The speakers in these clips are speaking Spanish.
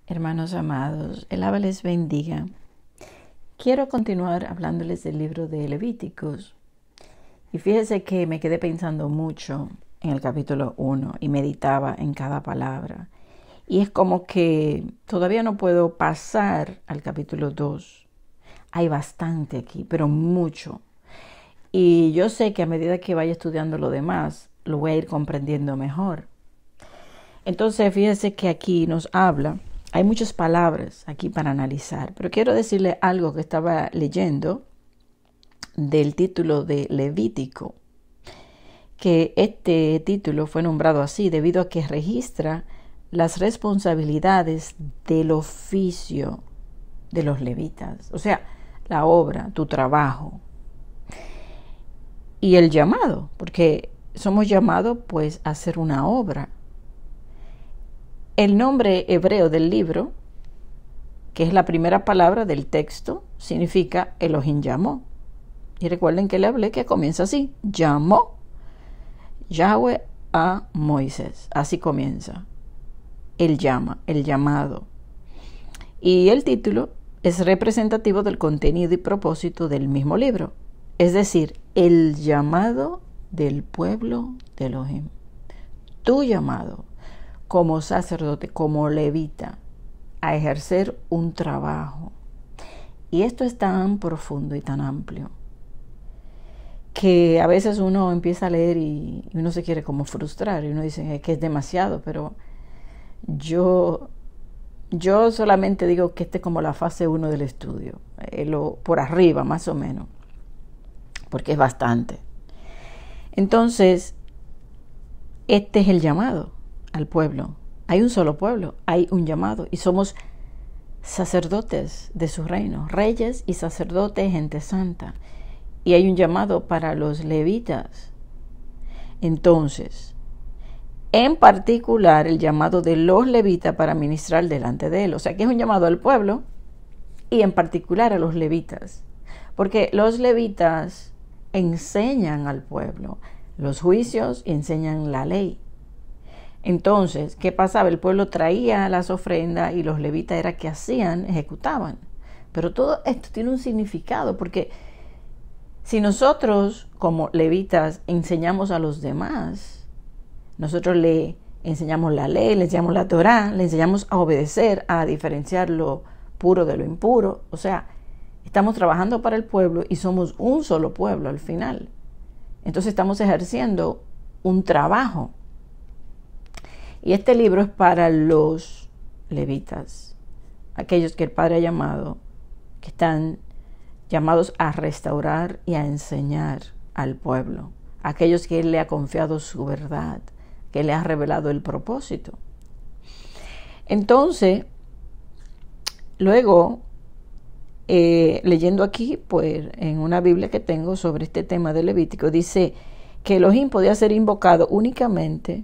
Hermanos amados, el Abba les bendiga. Quiero continuar hablándoles del libro de Levíticos. Y fíjese que me quedé pensando mucho en el capítulo 1 y meditaba en cada palabra. Y es como que todavía no puedo pasar al capítulo 2. Hay bastante aquí, pero mucho. Y yo sé que a medida que vaya estudiando lo demás, lo voy a ir comprendiendo mejor. Entonces, fíjese que aquí nos habla. Hay muchas palabras aquí para analizar, pero quiero decirle algo que estaba leyendo del título de Levítico, que este título fue nombrado así debido a que registra las responsabilidades del oficio de los levitas, o sea, la obra, tu trabajo y el llamado, porque somos llamados pues a hacer una obra. El nombre hebreo del libro, que es la primera palabra del texto, significa Elohim llamó. Y recuerden que le hablé que comienza así: llamó Yahweh a Moisés. Así comienza. Él llama, el llamado. Y el título es representativo del contenido y propósito del mismo libro. Es decir, el llamado del pueblo de Elohim. Tu llamado como sacerdote, como levita, a ejercer un trabajo. Y esto es tan profundo y tan amplio que a veces uno empieza a leer y uno se quiere como frustrar y uno dice que es demasiado, pero yo solamente digo que este es como la fase 1 del estudio, por arriba más o menos, porque es bastante. Entonces, este es el llamado al pueblo. Hay un solo pueblo, hay un llamado y somos sacerdotes de su reino, reyes y sacerdotes, gente santa. Y hay un llamado para los levitas. Entonces, en particular el llamado de los levitas para ministrar delante de él. O sea que es un llamado al pueblo y en particular a los levitas. Porque los levitas enseñan al pueblo los juicios y enseñan la ley. Entonces, ¿qué pasaba? El pueblo traía las ofrendas y los levitas era que hacían, ejecutaban. Pero todo esto tiene un significado, porque si nosotros como levitas enseñamos a los demás, nosotros le enseñamos la ley, le enseñamos la Torá, le enseñamos a obedecer, a diferenciar lo puro de lo impuro. O sea, estamos trabajando para el pueblo y somos un solo pueblo al final. Entonces estamos ejerciendo un trabajo. Y este libro es para los levitas, aquellos que el Padre ha llamado, que están llamados a restaurar y a enseñar al pueblo, aquellos que Él le ha confiado su verdad, que le ha revelado el propósito. Entonces, luego, leyendo aquí, pues, en una Biblia que tengo sobre este tema de Levítico, dice que Elohim podía ser invocado únicamente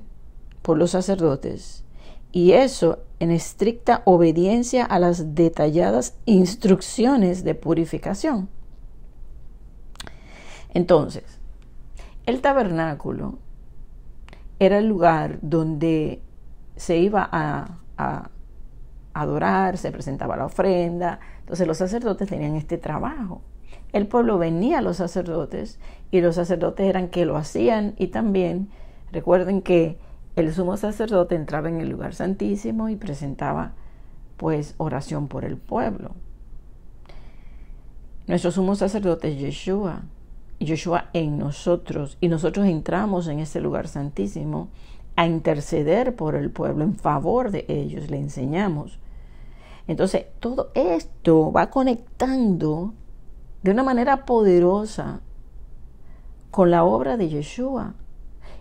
por los sacerdotes, y eso en estricta obediencia a las detalladas instrucciones de purificación. Entonces, el tabernáculo era el lugar donde se iba a adorar, se presentaba la ofrenda. Entonces los sacerdotes tenían este trabajo. El pueblo venía a los sacerdotes y los sacerdotes eran que lo hacían, y también recuerden que el sumo sacerdote entraba en el lugar santísimo y presentaba pues oración por el pueblo. Nuestro sumo sacerdote es Yeshua, y Yeshua en nosotros, y nosotros entramos en ese lugar santísimo a interceder por el pueblo, en favor de ellos, le enseñamos. Entonces, todo esto va conectando de una manera poderosa con la obra de Yeshua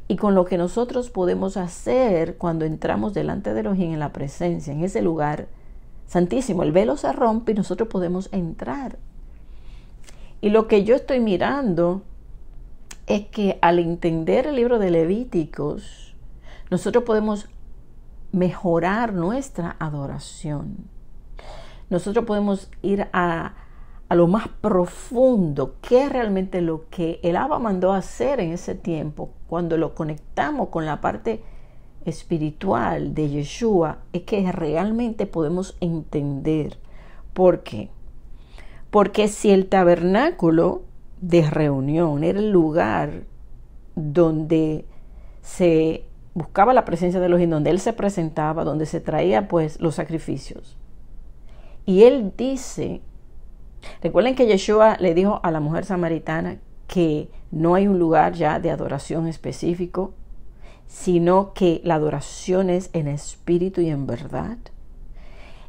y con lo que nosotros podemos hacer cuando entramos delante de Elohim en la presencia, en ese lugar santísimo. El velo se rompe y nosotros podemos entrar. Y lo que yo estoy mirando es que al entender el libro de Levíticos, nosotros podemos mejorar nuestra adoración. Nosotros podemos ir a lo más profundo, qué es realmente lo que el Abba mandó a hacer en ese tiempo, cuando lo conectamos con la parte espiritual de Yeshua es que realmente podemos entender. ¿Por qué? Porque si el tabernáculo de reunión era el lugar donde se buscaba la presencia de Elohim, donde Él se presentaba, donde se traía pues los sacrificios. Y Él dice, recuerden que Yeshua le dijo a la mujer samaritana que no hay un lugar ya de adoración específico, sino que la adoración es en espíritu y en verdad.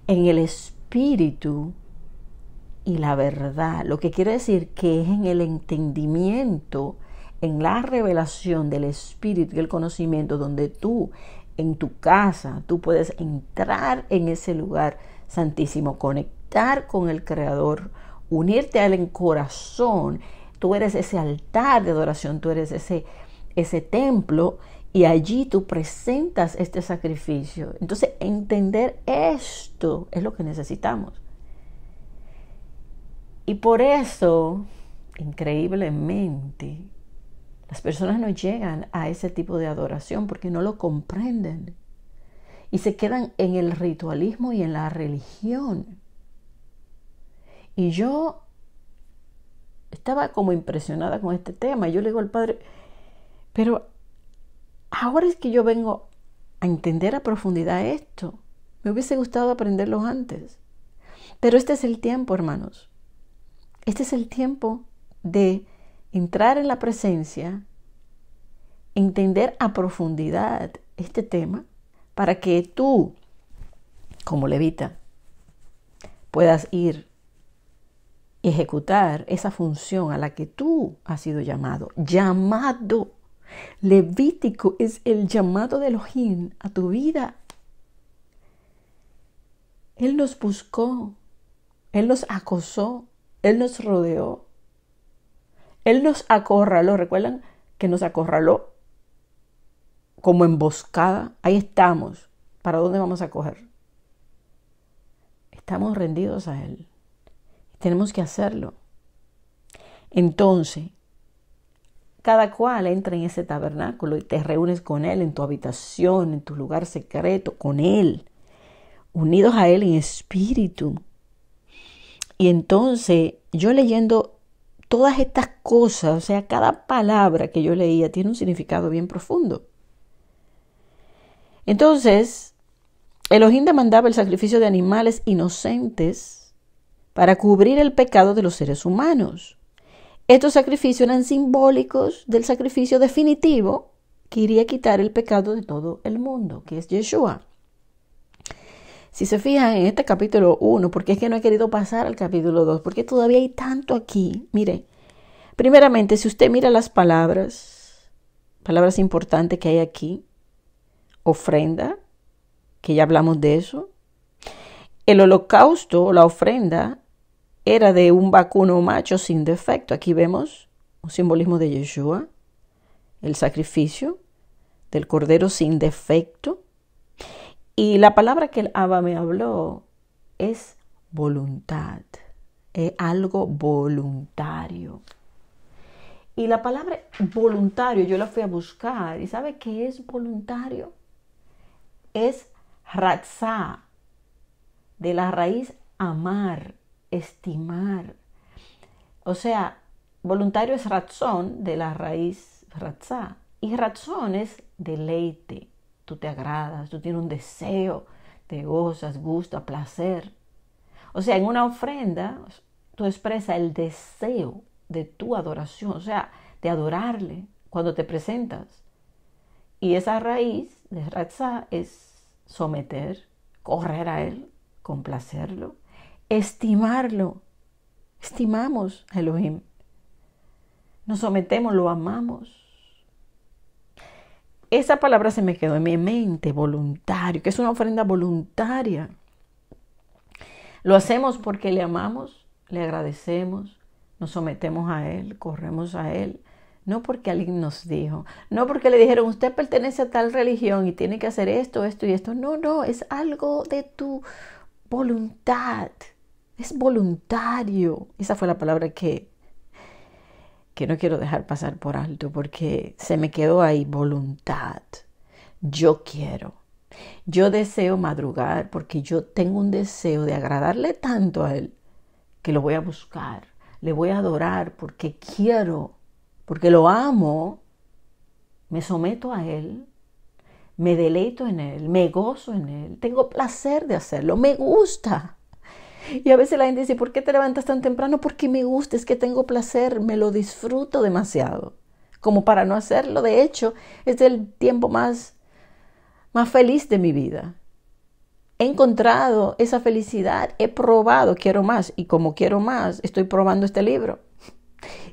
En el espíritu y la verdad, lo que quiere decir que es en el entendimiento, en la revelación del espíritu y el conocimiento, donde tú, en tu casa, tú puedes entrar en ese lugar santísimo, conectar con el Creador, unirte a Él en corazón. Tú eres ese altar de adoración, tú eres ese templo, y allí tú presentas este sacrificio. Entonces, entender esto es lo que necesitamos. Y por eso, increíblemente, las personas no llegan a ese tipo de adoración porque no lo comprenden. Y se quedan en el ritualismo y en la religión. Y yo estaba como impresionada con este tema. Yo le digo al Padre, pero ahora es que yo vengo a entender a profundidad esto. Me hubiese gustado aprenderlo antes. Pero este es el tiempo, hermanos. Este es el tiempo de entrar en la presencia, entender a profundidad este tema, para que tú, como levita, puedas ir y ejecutar esa función a la que tú has sido llamado. Llamado. Levítico es el llamado de Elohim a tu vida. Él nos buscó, Él nos acosó, Él nos rodeó, Él nos acorraló. ¿Recuerdan que nos acorraló? Como emboscada. Ahí estamos. ¿Para dónde vamos a coger? Estamos rendidos a Él. Tenemos que hacerlo. Entonces, cada cual entra en ese tabernáculo y te reúnes con Él en tu habitación, en tu lugar secreto, con Él, unidos a Él en espíritu. Y entonces, yo leyendo todas estas cosas, o sea, cada palabra que yo leía tiene un significado bien profundo. Entonces, Elohim demandaba el sacrificio de animales inocentes para cubrir el pecado de los seres humanos. Estos sacrificios eran simbólicos del sacrificio definitivo que iría a quitar el pecado de todo el mundo, que es Yeshua. Si se fijan en este capítulo 1, porque es que no he querido pasar al capítulo 2, porque todavía hay tanto aquí. Mire, primeramente, si usted mira las palabras importantes que hay aquí, ofrenda, que ya hablamos de eso. El holocausto, la ofrenda, era de un vacuno macho sin defecto. Aquí vemos un simbolismo de Yeshua, el sacrificio del cordero sin defecto. Y la palabra que el Abba me habló es voluntad, es algo voluntario. Y la palabra voluntario yo la fui a buscar. ¿Y sabe qué es voluntario? Es ratzá, de la raíz amar, estimar. O sea, voluntario es ratzón, de la raíz ratzá. Y ratzón es deleite. Tú te agradas, tú tienes un deseo, te gozas, gusta, placer. O sea, en una ofrenda tú expresas el deseo de tu adoración, o sea, de adorarle cuando te presentas. Y esa raíz de ratzá es someter, correr a Él, complacerlo, estimarlo. Estimamos a Elohim. Nos sometemos, lo amamos. Esa palabra se me quedó en mi mente, voluntario, que es una ofrenda voluntaria. Lo hacemos porque le amamos, le agradecemos, nos sometemos a Él, corremos a Él. No porque alguien nos dijo, no porque le dijeron, usted pertenece a tal religión y tiene que hacer esto, esto y esto. No, es algo de tu voluntad. Es voluntario. Esa fue la palabra que no quiero dejar pasar por alto porque se me quedó ahí, voluntad. yo quiero. Yo deseo madrugar porque yo tengo un deseo de agradarle tanto a Él que lo voy a buscar, le voy a adorar porque quiero, porque lo amo, me someto a Él, me deleito en Él, me gozo en Él, tengo placer de hacerlo, me gusta. Y a veces la gente dice, ¿por qué te levantas tan temprano? Porque me gusta, es que tengo placer, me lo disfruto demasiado, como para no hacerlo. De hecho, es el tiempo más feliz de mi vida. He encontrado esa felicidad, he probado, quiero más, y como quiero más, estoy probando este libro.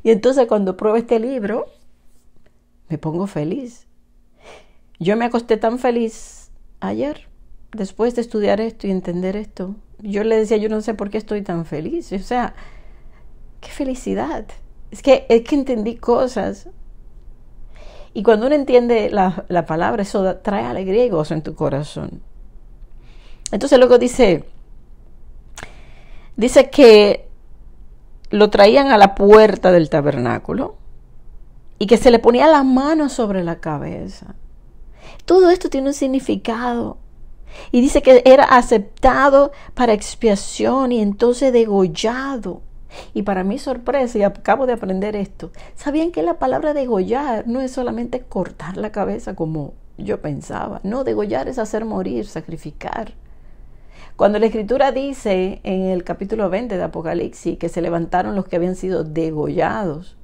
Y entonces cuando pruebo este libro, me pongo feliz. Yo me acosté tan feliz ayer, después de estudiar esto y entender esto. Yo le decía, yo no sé por qué estoy tan feliz. O sea, qué felicidad. Es que entendí cosas. Y cuando uno entiende la palabra, eso trae alegría y gozo en tu corazón. Entonces luego dice que lo traían a la puerta del tabernáculo y que se le ponía la mano sobre la cabeza. Todo esto tiene un significado. Y dice que era aceptado para expiación y entonces degollado. Y para mi sorpresa, y acabo de aprender esto, ¿sabían que la palabra degollar no es solamente cortar la cabeza como yo pensaba? No, degollar es hacer morir, sacrificar. Cuando la Escritura dice en el capítulo 20 de Apocalipsis que se levantaron los que habían sido degollados,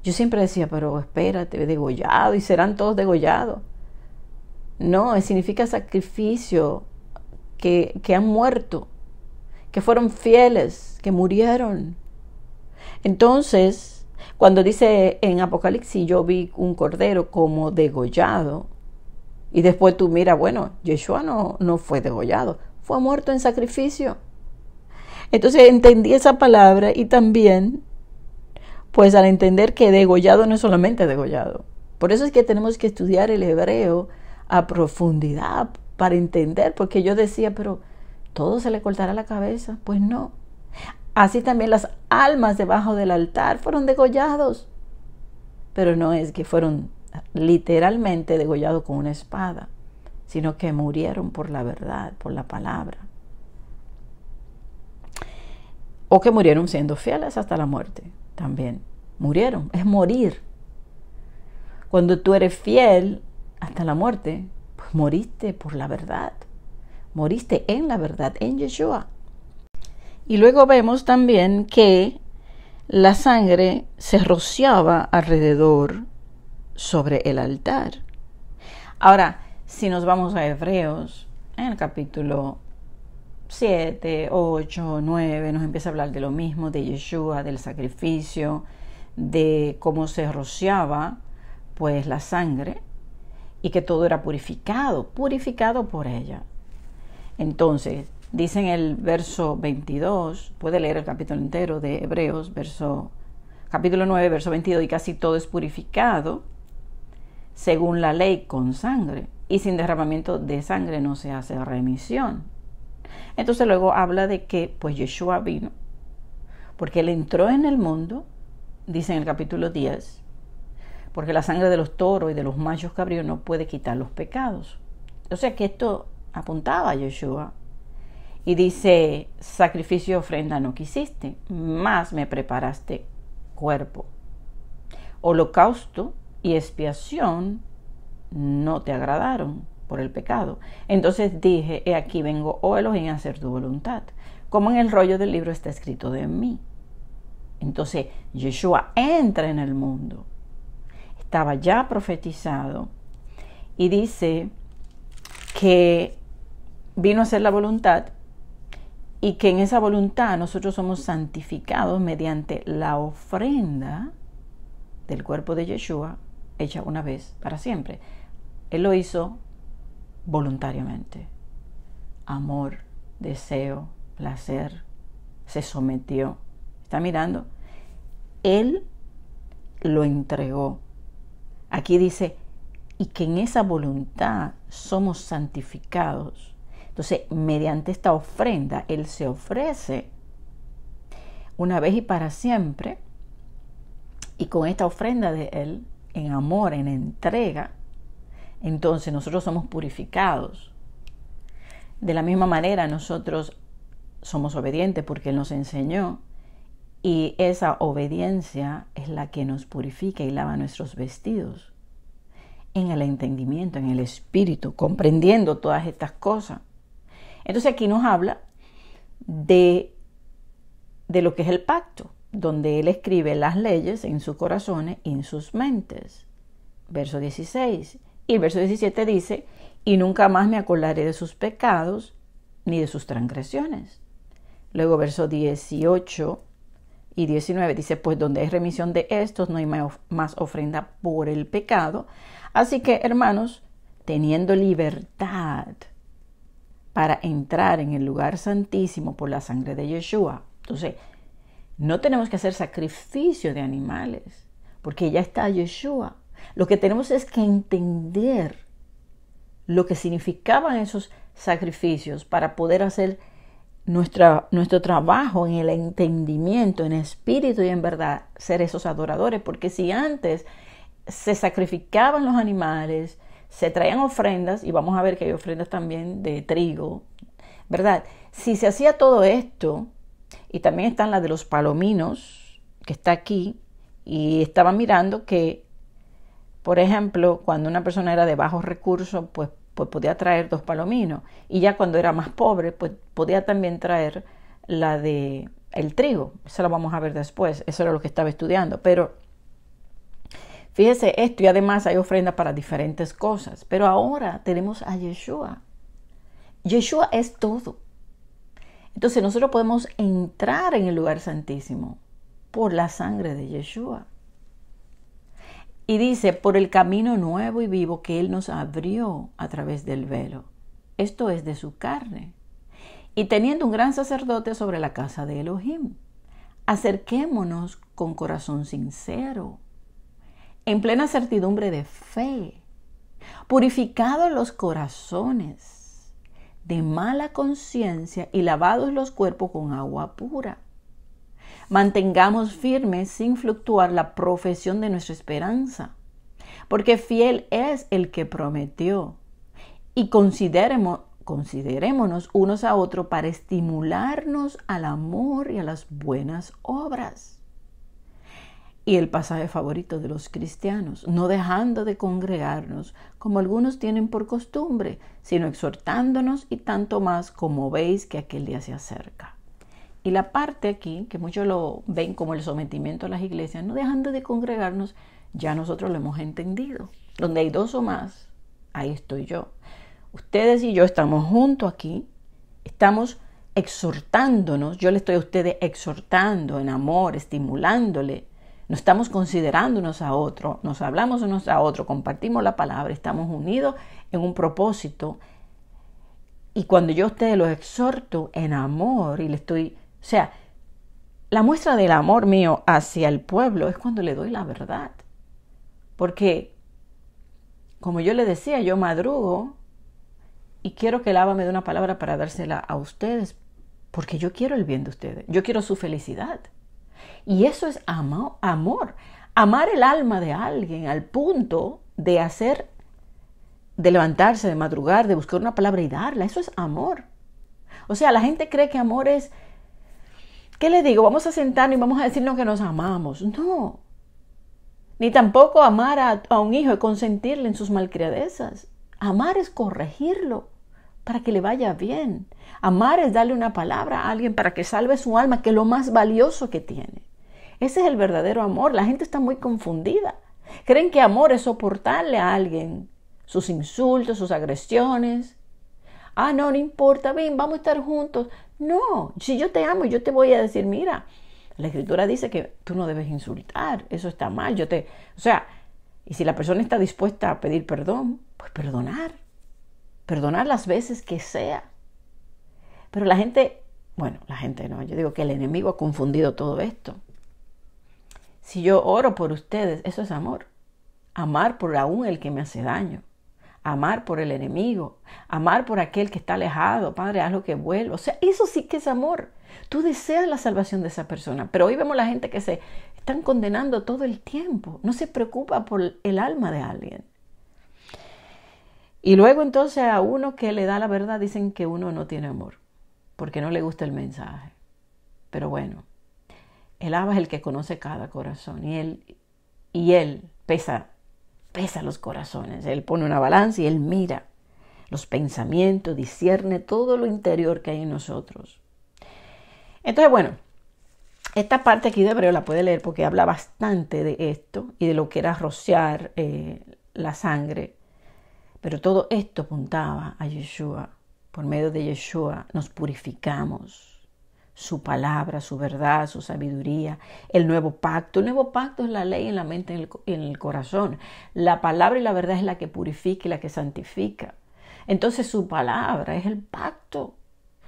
yo siempre decía, pero espérate, degollado, y serán todos degollados. No, significa sacrificio, que han muerto, que fueron fieles, que murieron. Entonces, cuando dice en Apocalipsis, yo vi un cordero como degollado, y después tú miras, bueno, Yeshua no fue degollado, fue muerto en sacrificio. Entonces entendí esa palabra y también, pues al entender que degollado no es solamente degollado. Por eso es que tenemos que estudiar el hebreo a profundidad para entender, porque yo decía, pero ¿todo se le cortará la cabeza? Pues no. Así también las almas debajo del altar fueron degollados, pero no es que fueron literalmente degollados con una espada, sino que murieron por la verdad, por la palabra, o que murieron siendo fieles hasta la muerte. También murieron, es morir. Cuando tú eres fiel hasta la muerte, pues moriste por la verdad, moriste en la verdad, en Yeshua. Y luego vemos también que la sangre se rociaba alrededor sobre el altar. Ahora, si nos vamos a Hebreos, en el capítulo 7, 8, 9, nos empieza a hablar de lo mismo, de Yeshua, del sacrificio, de cómo se rociaba pues la sangre y que todo era purificado por ella. Entonces, dice en el verso 22, puede leer el capítulo entero de Hebreos, capítulo 9, verso 22, y casi todo es purificado según la ley con sangre, y sin derramamiento de sangre no se hace remisión. Entonces luego habla de que pues Yeshua vino, porque él entró en el mundo, dice en el capítulo 10, porque la sangre de los toros y de los machos cabríos no puede quitar los pecados. O sea que esto apuntaba a Yeshua. Y dice, sacrificio y ofrenda no quisiste, más me preparaste cuerpo. Holocausto y expiación no te agradaron por el pecado. Entonces dije, he aquí vengo, oh Elohim, a hacer tu voluntad, como en el rollo del libro está escrito de mí. Entonces Yeshua entra en el mundo, estaba ya profetizado, y dice que vino a hacer la voluntad, y que en esa voluntad nosotros somos santificados mediante la ofrenda del cuerpo de Yeshua, hecha una vez para siempre. Él lo hizo voluntariamente. Amor, deseo, placer, se sometió. ¿Está mirando? Él lo entregó. Aquí dice, y que en esa voluntad somos santificados. Entonces, mediante esta ofrenda, Él se ofrece una vez y para siempre, y con esta ofrenda de Él, en amor, en entrega, entonces nosotros somos purificados. De la misma manera nosotros somos obedientes porque Él nos enseñó, y esa obediencia es la que nos purifica y lava nuestros vestidos en el entendimiento, en el espíritu, comprendiendo todas estas cosas. Entonces aquí nos habla de lo que es el pacto, donde Él escribe las leyes en sus corazones y en sus mentes. Verso 16. Y el verso 17 dice, y nunca más me acordaré de sus pecados ni de sus transgresiones. Luego verso 18 y 19 dice, pues donde hay remisión de estos no hay más ofrenda por el pecado. Así que, hermanos, teniendo libertad para entrar en el lugar santísimo por la sangre de Yeshua. Entonces, no tenemos que hacer sacrificio de animales, porque ya está Yeshua. Lo que tenemos es que entender lo que significaban esos sacrificios para poder hacer nuestro trabajo en el entendimiento, en espíritu y en verdad, ser esos adoradores. Porque si antes se sacrificaban los animales, se traían ofrendas, y vamos a ver que hay ofrendas también de trigo, ¿verdad? Si se hacía todo esto, y también están las de los palominos, que está aquí, y estaba mirando que, por ejemplo, cuando una persona era de bajos recursos, pues podía traer 2 palominos, y ya cuando era más pobre, pues podía también traer la de el trigo. Eso lo vamos a ver después, eso era lo que estaba estudiando, pero fíjese esto, y además hay ofrendas para diferentes cosas, pero ahora tenemos a Yeshua. Yeshua es todo. Entonces nosotros podemos entrar en el lugar santísimo por la sangre de Yeshua. Y dice, por el camino nuevo y vivo que Él nos abrió a través del velo. Esto es de su carne. Y teniendo un gran sacerdote sobre la casa de Elohim, acerquémonos con corazón sincero, en plena certidumbre de fe, purificados los corazones de mala conciencia y lavados los cuerpos con agua pura. Mantengamos firmes sin fluctuar la profesión de nuestra esperanza, porque fiel es el que prometió. Y considerémonos unos a otros para estimularnos al amor y a las buenas obras. Y el pasaje favorito de los cristianos, no dejando de congregarnos, como algunos tienen por costumbre, sino exhortándonos, y tanto más como veis que aquel día se acerca. Y la parte aquí, que muchos lo ven como el sometimiento a las iglesias, no dejando de congregarnos, ya nosotros lo hemos entendido. Donde hay 2 o más, ahí estoy yo. Ustedes y yo estamos juntos aquí, estamos exhortándonos, yo le estoy a ustedes exhortando en amor, estimulándole. Nos estamos considerando unos a otros, nos hablamos unos a otros, compartimos la palabra, estamos unidos en un propósito. Y cuando yo a ustedes los exhorto en amor y le estoy... O sea, la muestra del amor mío hacia el pueblo es cuando le doy la verdad. Porque, como yo le decía, yo madrugo y quiero que el Abba me dé una palabra para dársela a ustedes, porque yo quiero el bien de ustedes, yo quiero su felicidad. Y eso es amor. Amar el alma de alguien al punto de levantarse, de madrugar, de buscar una palabra y darla. Eso es amor. O sea, la gente cree que amor es, ¿qué le digo? Vamos a sentarnos y vamos a decirnos que nos amamos. No. Ni tampoco amar a un hijo y consentirle en sus malcriadezas. Amar es corregirlo para que le vaya bien. Amar es darle una palabra a alguien para que salve su alma, que es lo más valioso que tiene. Ese es el verdadero amor. La gente está muy confundida. Creen que amor es soportarle a alguien sus insultos, sus agresiones. Ah, no importa, ven, vamos a estar juntos. No, si yo te amo, yo te voy a decir, mira, la Escritura dice que tú no debes insultar, eso está mal. O sea, y si la persona está dispuesta a pedir perdón, pues perdonar las veces que sea. Pero la gente no, yo digo que el enemigo ha confundido todo esto. Si yo oro por ustedes, eso es amor. Amar por aún el que me hace daño. Amar por el enemigo, amar por aquel que está alejado. Padre, haz lo que vuelva. O sea, eso sí que es amor. Tú deseas la salvación de esa persona, pero hoy vemos la gente que se están condenando todo el tiempo. No se preocupa por el alma de alguien. Y luego entonces a uno que le da la verdad dicen que uno no tiene amor, porque no le gusta el mensaje. Pero bueno, el Abba es el que conoce cada corazón y él pesa los corazones. Él pone una balanza y él mira los pensamientos, discierne todo lo interior que hay en nosotros. Entonces, bueno, esta parte aquí de Hebreo la puede leer porque habla bastante de esto y de lo que era rociar la sangre. Pero todo esto apuntaba a Yeshua. Por medio de Yeshua nos purificamos. Su palabra, su verdad, su sabiduría, el nuevo pacto. El nuevo pacto es la ley en la mente y en el corazón. La palabra y la verdad es la que purifica y la que santifica. Entonces su palabra es el pacto.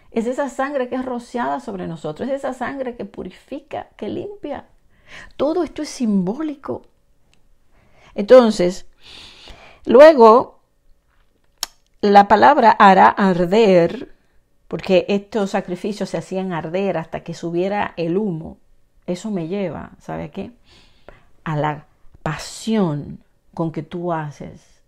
Es esa sangre que es rociada sobre nosotros. Es esa sangre que purifica, que limpia. Todo esto es simbólico. Entonces, luego, la palabra hará arder, porque estos sacrificios se hacían arder hasta que subiera el humo. Eso me lleva, ¿sabe a qué? A la pasión con que tú haces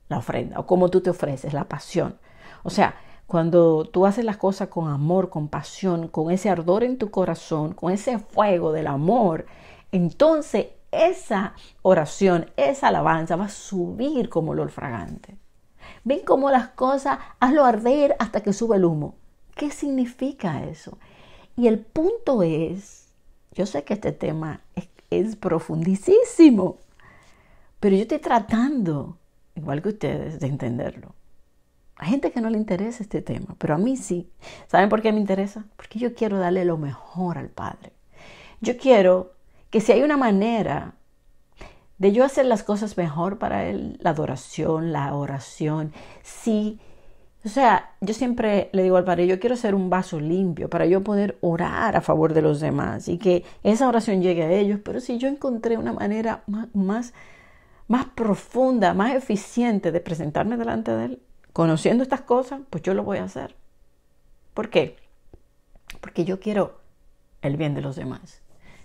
la ofrenda o como tú te ofreces, la pasión. O sea, cuando tú haces las cosas con amor, con pasión, con ese ardor en tu corazón, con ese fuego del amor, entonces esa oración, esa alabanza va a subir como olor fragante. Ven cómo las cosas, hazlo arder hasta que sube el humo. ¿Qué significa eso? Y el punto es, yo sé que este tema es profundísimo, pero yo estoy tratando, igual que ustedes, de entenderlo. Hay gente que no le interesa este tema, pero a mí sí. ¿Saben por qué me interesa? Porque yo quiero darle lo mejor al Padre. Yo quiero que si hay una manera de yo hacer las cosas mejor para Él, la adoración, la oración, sí. O sea, yo siempre le digo al Padre, yo quiero ser un vaso limpio para yo poder orar a favor de los demás y que esa oración llegue a ellos. Pero si yo encontré una manera más profunda, más eficiente de presentarme delante de Él, conociendo estas cosas, pues yo lo voy a hacer. ¿Por qué? Porque yo quiero el bien de los demás.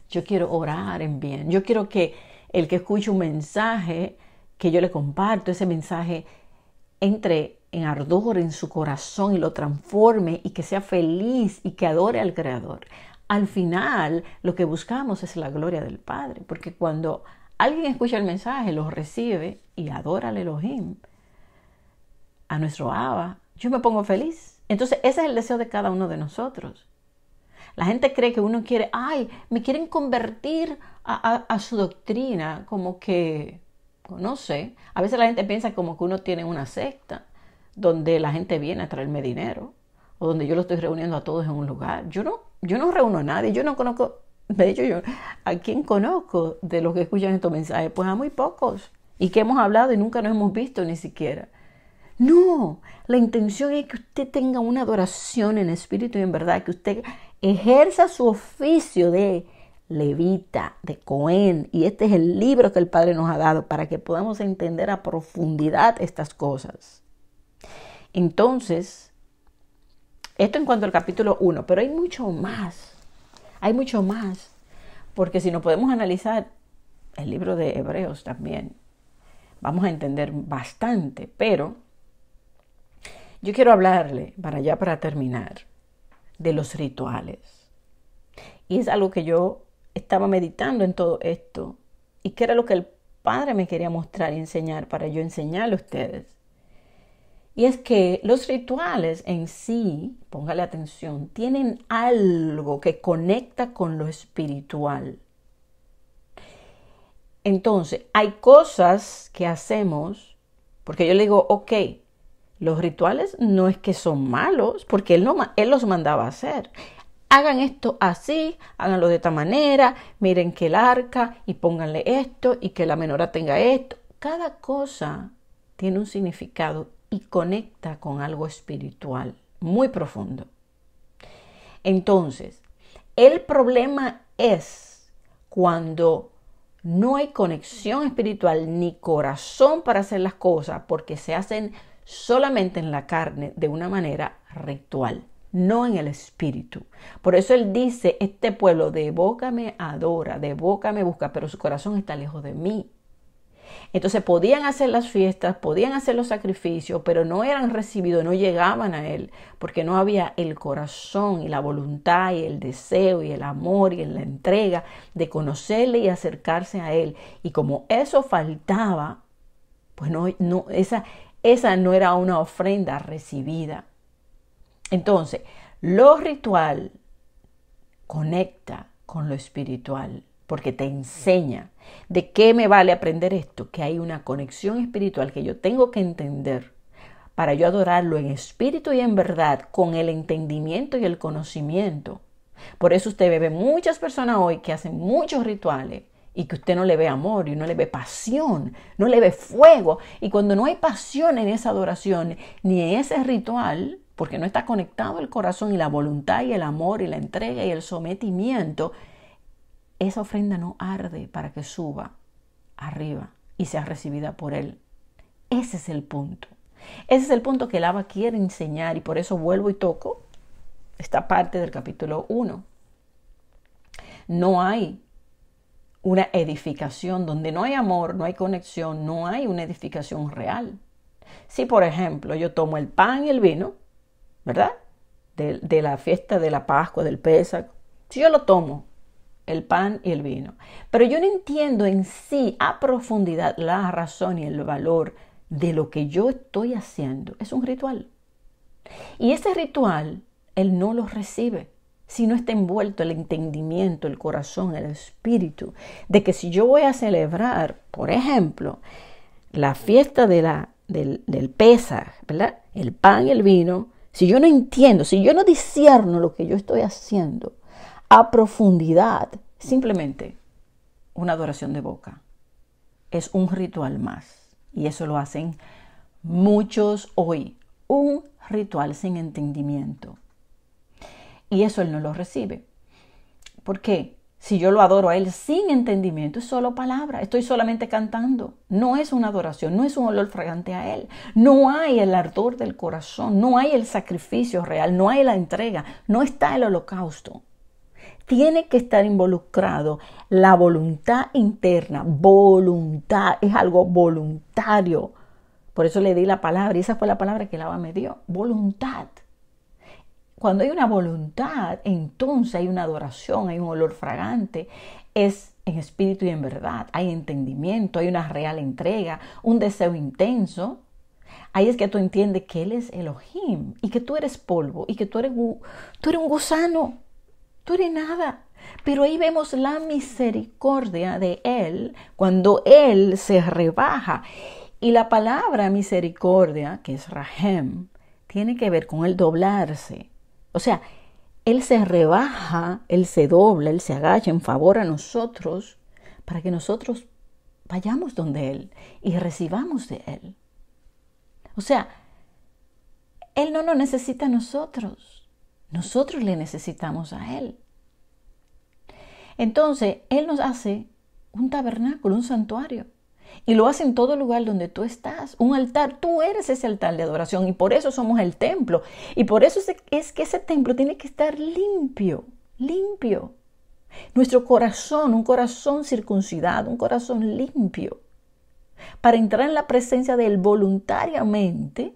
Yo quiero orar en bien. Yo quiero que el que escuche un mensaje que yo le comparto, ese mensaje entre en ardor en su corazón y lo transforme y que sea feliz y que adore al Creador. Al final, lo que buscamos es la gloria del Padre, porque cuando alguien escucha el mensaje, lo recibe y adora al Elohim, a nuestro Abba, yo me pongo feliz. Entonces, ese es el deseo de cada uno de nosotros. La gente cree que uno quiere, me quieren convertir a su doctrina, como que, no sé, a veces la gente piensa como que uno tiene una secta, donde la gente viene a traerme dinero, o donde yo lo estoy reuniendo a todos en un lugar. Yo no reúno a nadie, yo no conozco, de hecho ¿a quién conozco de los que escuchan estos mensajes? Pues a muy pocos, y que hemos hablado y nunca nos hemos visto ni siquiera. No, la intención es que usted tenga una adoración en espíritu y en verdad, que usted ejerza su oficio de levita, de Cohen, y este es el libro que el Padre nos ha dado para que podamos entender a profundidad estas cosas. Entonces, esto en cuanto al capítulo 1, pero hay mucho más, porque si no podemos analizar el libro de Hebreos también, vamos a entender bastante, pero yo quiero hablarle, para terminar, de los rituales. Y es algo que yo estaba meditando en todo esto, y que era lo que el Padre me quería mostrar y enseñar para yo enseñarle a ustedes. Y es que los rituales en sí, póngale atención, tienen algo que conecta con lo espiritual. Entonces, hay cosas que hacemos, porque yo le digo, ok, los rituales no es que son malos, porque Él los mandaba a hacer. Hagan esto así, háganlo de esta manera, miren que el arca y pónganle esto y que la menorá tenga esto. Cada cosa tiene un significado y conecta con algo espiritual muy profundo. Entonces, el problema es cuando no hay conexión espiritual ni corazón para hacer las cosas, porque se hacen solamente en la carne de una manera ritual, no en el espíritu. Por eso Él dice, este pueblo de boca me adora, de boca me busca, pero su corazón está lejos de mí. Entonces podían hacer las fiestas, podían hacer los sacrificios, pero no eran recibidos, no llegaban a Él, porque no había el corazón y la voluntad y el deseo y el amor y la entrega de conocerle y acercarse a Él. Y como eso faltaba, pues esa no era una ofrenda recibida. Entonces, lo ritual conecta con lo espiritual, porque te enseña. ¿De qué me vale aprender esto? Que hay una conexión espiritual que yo tengo que entender para yo adorarlo en espíritu y en verdad, con el entendimiento y el conocimiento. Por eso usted ve muchas personas hoy que hacen muchos rituales y que usted no le ve amor y no le ve pasión, no le ve fuego. Y cuando no hay pasión en esa adoración ni en ese ritual, porque no está conectado el corazón y la voluntad y el amor y la entrega y el sometimiento, esa ofrenda no arde para que suba arriba y sea recibida por Él. Ese es el punto. Ese es el punto que el Abba quiere enseñar, y por eso vuelvo y toco esta parte del capítulo 1. No hay una edificación donde no hay amor, no hay conexión, no hay una edificación real. Si, por ejemplo, yo tomo el pan y el vino, ¿verdad? De la fiesta de la Pascua, del Pesach, si yo lo tomo, el pan y el vino, pero yo no entiendo en sí a profundidad la razón y el valor de lo que yo estoy haciendo, es un ritual. Y ese ritual, Él no lo recibe si no está envuelto el entendimiento, el corazón, el espíritu, de que si yo voy a celebrar, por ejemplo, la fiesta del Pesaj, ¿verdad? El pan y el vino, si yo no entiendo, si yo no discierno lo que yo estoy haciendo a profundidad, simplemente una adoración de boca, es un ritual más. Y eso lo hacen muchos hoy, un ritual sin entendimiento. Y eso Él no lo recibe. ¿Por qué? Si yo lo adoro a Él sin entendimiento, es solo palabra, estoy solamente cantando. No es una adoración, no es un olor fragante a Él. No hay el ardor del corazón, no hay el sacrificio real, no hay la entrega, no está el holocausto. Tiene que estar involucrado la voluntad interna, voluntad, es algo voluntario. Por eso le di la palabra, y esa fue la palabra que el Abba me dio, voluntad. Cuando hay una voluntad, entonces hay una adoración, hay un olor fragante, es en espíritu y en verdad, hay entendimiento, hay una real entrega, un deseo intenso. Ahí es que tú entiendes que Él es Elohim y que tú eres polvo y que tú eres un gusano, tú eres nada. Pero ahí vemos la misericordia de Él cuando Él se rebaja. Y la palabra misericordia, que es Rahem, tiene que ver con el doblarse. O sea, Él se rebaja, Él se dobla, Él se agacha en favor a nosotros para que nosotros vayamos donde Él y recibamos de Él. O sea, Él no nos necesita a nosotros le necesitamos a Él. Entonces, Él nos hace un tabernáculo, un santuario. Y lo hace en todo lugar donde tú estás. Un altar, tú eres ese altar de adoración. Y por eso somos el templo. Y por eso es que ese templo tiene que estar limpio, limpio. Nuestro corazón, un corazón circuncidado, un corazón limpio. Para entrar en la presencia de Él voluntariamente,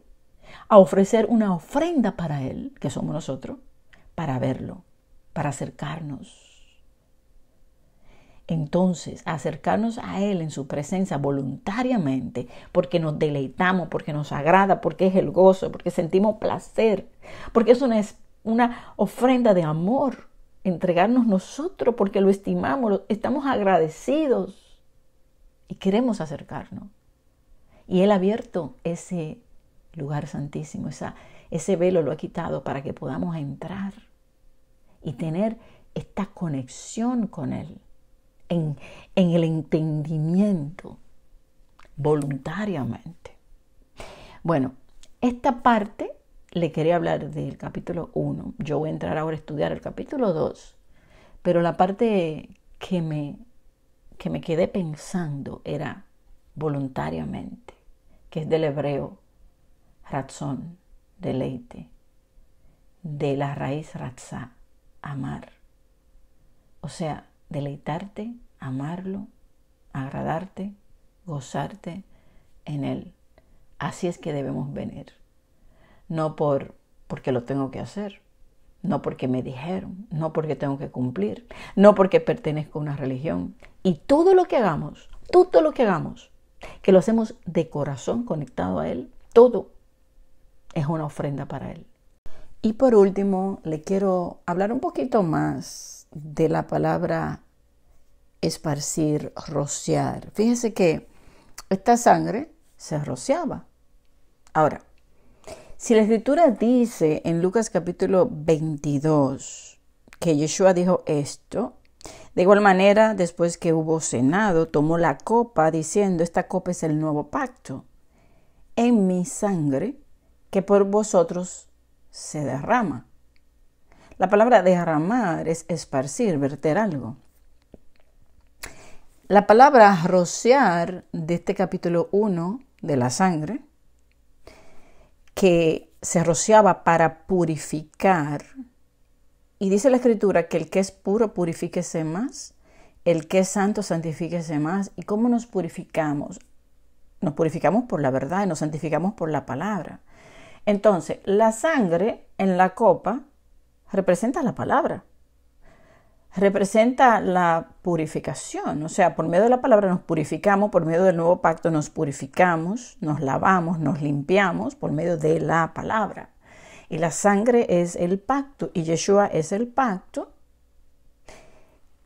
a ofrecer una ofrenda para Él, que somos nosotros, para verlo, para acercarnos. Entonces, acercarnos a Él en su presencia voluntariamente, porque nos deleitamos, porque nos agrada, porque es el gozo, porque sentimos placer, porque es una ofrenda de amor, entregarnos nosotros, porque lo estimamos, estamos agradecidos y queremos acercarnos. Y Él ha abierto ese lugar santísimo, ese velo lo ha quitado para que podamos entrar y tener esta conexión con Él. En el entendimiento voluntariamente. Bueno, esta parte le quería hablar del capítulo 1. Yo voy a entrar ahora a estudiar el capítulo 2, pero la parte que me quedé pensando era voluntariamente, que es del hebreo ratzón, deleite, de la raíz ratzá, amar. O sea, deleitarte, amarlo, agradarte, gozarte en Él. Así es que debemos venir. No porque lo tengo que hacer, no porque me dijeron, no porque tengo que cumplir, no porque pertenezco a una religión. Y todo lo que hagamos, que lo hacemos de corazón conectado a Él, todo es una ofrenda para Él. Y por último, le quiero hablar un poquito más de la palabra esparcir, rociar. Fíjese que esta sangre se rociaba. Ahora, si la Escritura dice en Lucas capítulo 22 que Yeshua dijo esto, de igual manera, después que hubo cenado, tomó la copa diciendo, esta copa es el nuevo pacto en mi sangre que por vosotros se derrama. La palabra derramar es esparcir, verter algo. La palabra rociar de este capítulo 1 de la sangre, que se rociaba para purificar, y dice la Escritura que el que es puro purifíquese más, el que es santo santifíquese más. ¿Y cómo nos purificamos? Nos purificamos por la verdad y nos santificamos por la palabra. Entonces, la sangre en la copa representa la palabra, representa la purificación. O sea, por medio de la palabra nos purificamos, por medio del nuevo pacto nos purificamos, nos lavamos, nos limpiamos por medio de la palabra. Y la sangre es el pacto y Yeshua es el pacto.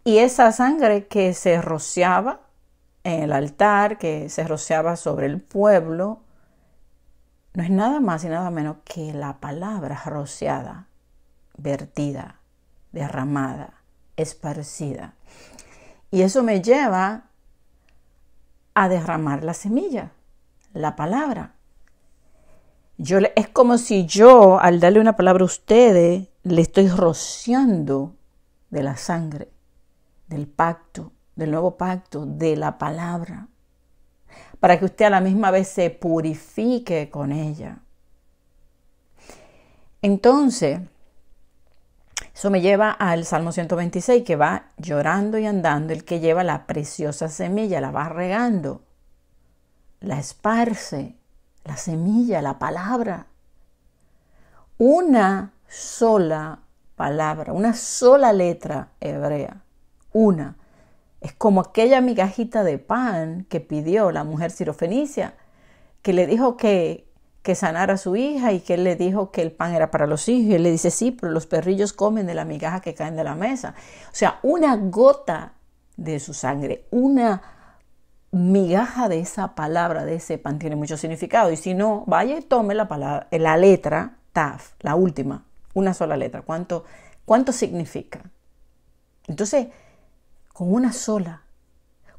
Y esa sangre que se rociaba en el altar, que se rociaba sobre el pueblo, no es nada más y nada menos que la palabra rociada, vertida, derramada, esparcida. Y eso me lleva a derramar la semilla, la palabra. Es como si yo, al darle una palabra a ustedes, le estoy rociando de la sangre, del pacto, del nuevo pacto, de la palabra, para que usted a la misma vez se purifique con ella. Entonces, eso me lleva al Salmo 126, que va llorando y andando el que lleva la preciosa semilla, la va regando, la esparce, la semilla, la palabra. Una sola palabra, una sola letra hebrea, una. Es como aquella migajita de pan que pidió la mujer sirofenicia, que le dijo que sanara a su hija y que él le dijo que el pan era para los hijos. Y él le dice, sí, pero los perrillos comen de la migaja que caen de la mesa. O sea, una gota de su sangre, una migaja de esa palabra, de ese pan, tiene mucho significado. Y si no, vaya y tome la letra Taf, la última, una sola letra. ¿Cuánto significa? Entonces, con una sola,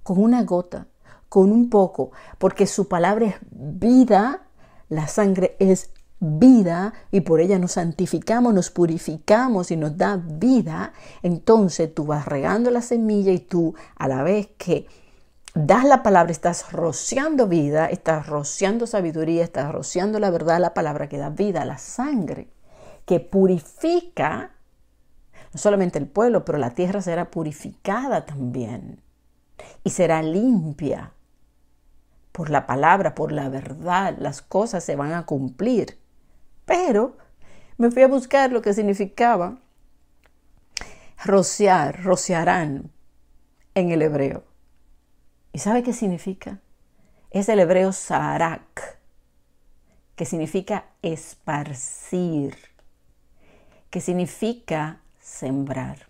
con una gota, con un poco, porque su palabra es vida, la sangre es vida y por ella nos santificamos, nos purificamos y nos da vida. Entonces tú vas regando la semilla y tú, a la vez que das la palabra, estás rociando vida, estás rociando sabiduría, estás rociando la verdad, la palabra que da vida, la sangre que purifica no solamente el pueblo, pero la tierra será purificada también y será limpia por la palabra, por la verdad. Las cosas se van a cumplir. Pero me fui a buscar lo que significaba rociar, rociarán en el hebreo. ¿Y sabe qué significa? Es el hebreo sarak, que significa esparcir, que significa sembrar.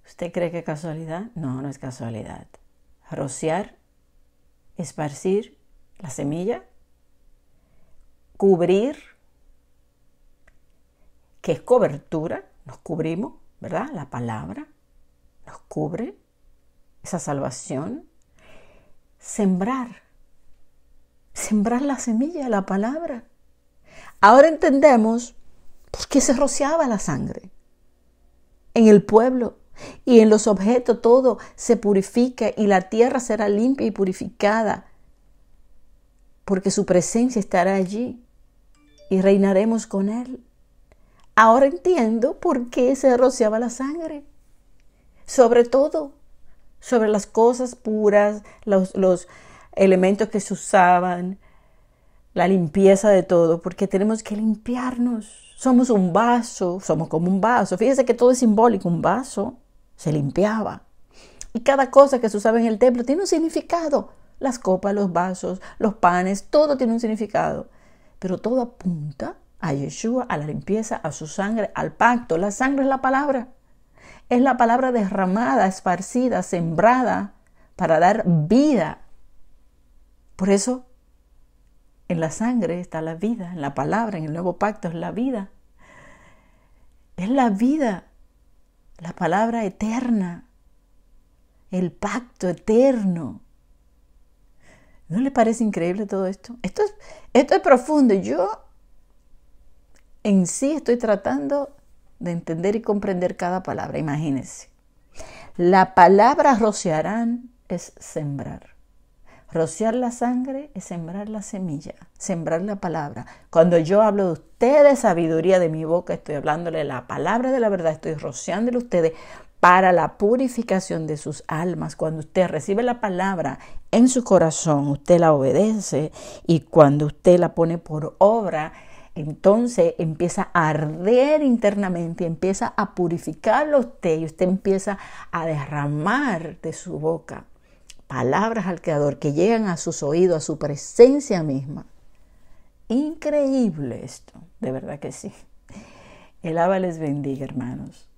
¿Usted cree que es casualidad? No, no es casualidad. Rociar, esparcir la semilla, cubrir, que es cobertura, nos cubrimos, ¿verdad? La palabra nos cubre, esa salvación. Sembrar la semilla, la palabra. Ahora entendemos por qué se rociaba la sangre. En el pueblo y en los objetos todo se purifica y la tierra será limpia y purificada porque su presencia estará allí y reinaremos con Él. Ahora entiendo por qué se rociaba la sangre. Sobre todo sobre las cosas puras, los elementos que se usaban, la limpieza de todo, porque tenemos que limpiarnos. Somos un vaso, somos como un vaso. Fíjese que todo es simbólico. Un vaso se limpiaba. Y cada cosa que se usaba en el templo tiene un significado. Las copas, los vasos, los panes, todo tiene un significado. Pero todo apunta a Yeshua, a la limpieza, a su sangre, al pacto. La sangre es la palabra. Es la palabra derramada, esparcida, sembrada para dar vida. Por eso, en la sangre está la vida, en la palabra, en el nuevo pacto es la vida. Es la vida, la palabra eterna, el pacto eterno. ¿No le parece increíble todo esto? Esto es profundo. Yo en sí estoy tratando de entender y comprender cada palabra. Imagínense. La palabra rociarán es sembrar. Rociar la sangre es sembrar la semilla, sembrar la palabra. Cuando yo hablo de ustedes, sabiduría de mi boca, estoy hablándole la palabra de la verdad, estoy rociándole a ustedes para la purificación de sus almas. Cuando usted recibe la palabra en su corazón, usted la obedece, y cuando usted la pone por obra, entonces empieza a arder internamente, empieza a purificarlo a usted, y usted empieza a derramar de su boca palabras al Creador que llegan a sus oídos, a su presencia misma. Increíble esto, de verdad que sí. El Abba les bendiga, hermanos.